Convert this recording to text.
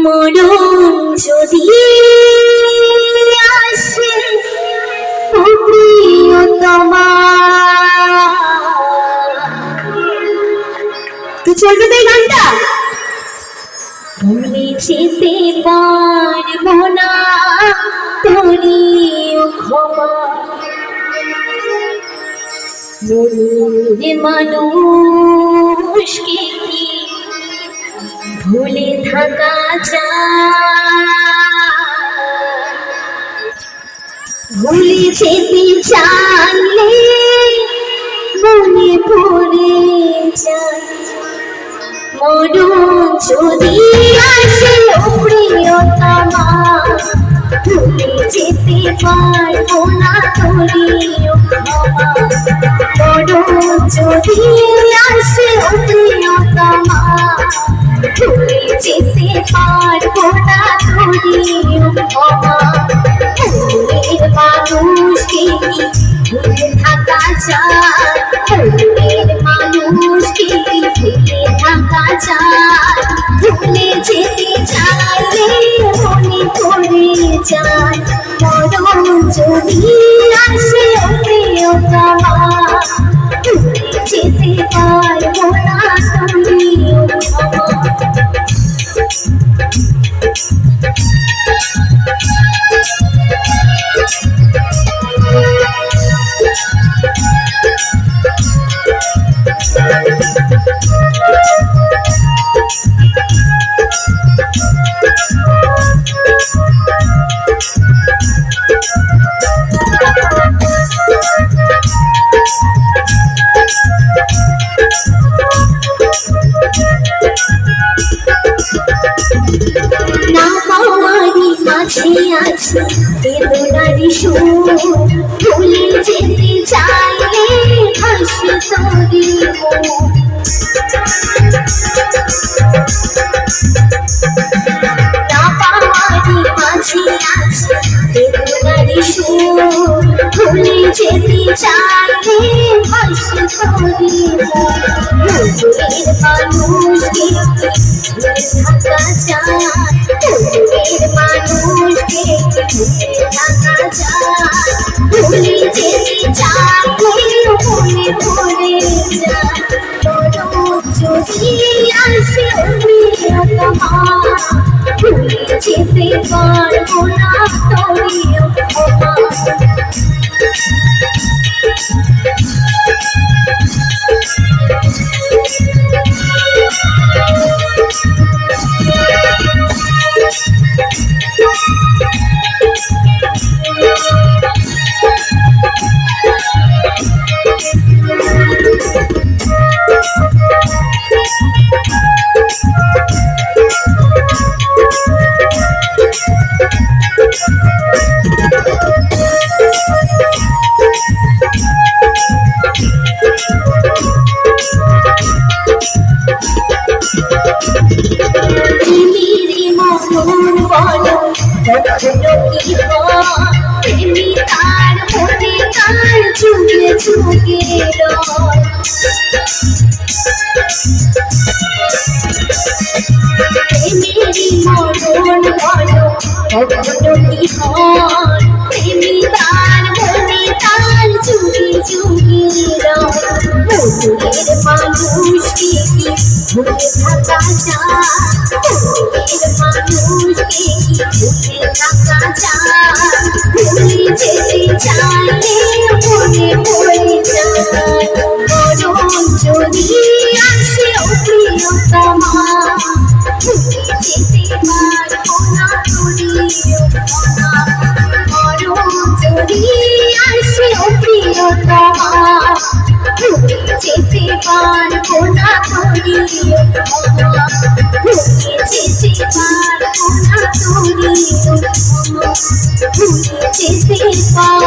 মরণ যদি আসে ও প্রিয়তমা, তো চলবে তো এই গানটা। ভুলে যেতে পারবো না তোরি ক্ষমা, মনের মানুষকে কি ভুলে থাকা যায়? ভুলে যেতে চাইলে মনে পড়ে যায়। মরণ যদি আসে ও প্রিয়তমা, ভুলে যেতে পারবো না তোরি ক্ষমা। মরণ যদি আসে ও প্রিয়তমা, ভুলে যেতে পারবো না তোরি ক্ষমা। মনের মানুষকে কি ভুলে থাকা যায়? মনের মানুষকে কি ভুলে থাকা যায়? ভুলে যেতে চাইলে মনে পড়ে যায়। মরণ যদি আসে ও প্রিয়তমা, ভুলে যেতে পারবো না তোরি ক্ষমা। না পাওয়ারি মাঝে আছে বেদনারি সুর, ভুলে যেতে চাইলে ভাসে তোরি মন। না পাওয়ারি মাঝে আছে বেদনারি সুর, ভুলে যেতে চাইলে ভাসে তোরি মন। মনের মানুষকে ভুলে থাকা যায়? মনের মানুষকে ভুলে থাকা যায়? ভুলে যেতে চাইলে মনে পড়ে যায়। মরণ যদি আসে ও প্রিয়তমা, ভুলে যেতে পারবো না তোরি ক্ষমা। কখনো কি প্রেমী তার মনে তার যুগে যুগে প্রেমেরই মরণ বলো কখনো কি প্রেমী তার মনে তার যুগে যুগে মনের মানুষকে কি ভুলে থাকা যায়? মনের মানুষকে কি ভুলে থাকা যায়? ভুলে যেতে চাইলে মনে পড়ে যায়। মরণ যদি আসে ও প্রিয়তমা, ভুলে যেতে পারবো না তোরি ক্ষমা। মরণ যদি আসে ও প্রিয়তমা, ভুলে যেতে পারবো না তোরি ক্ষমা। ভুলে যেতে পারবো না তোরি ক্ষমা। ভুলে যেতে পারবো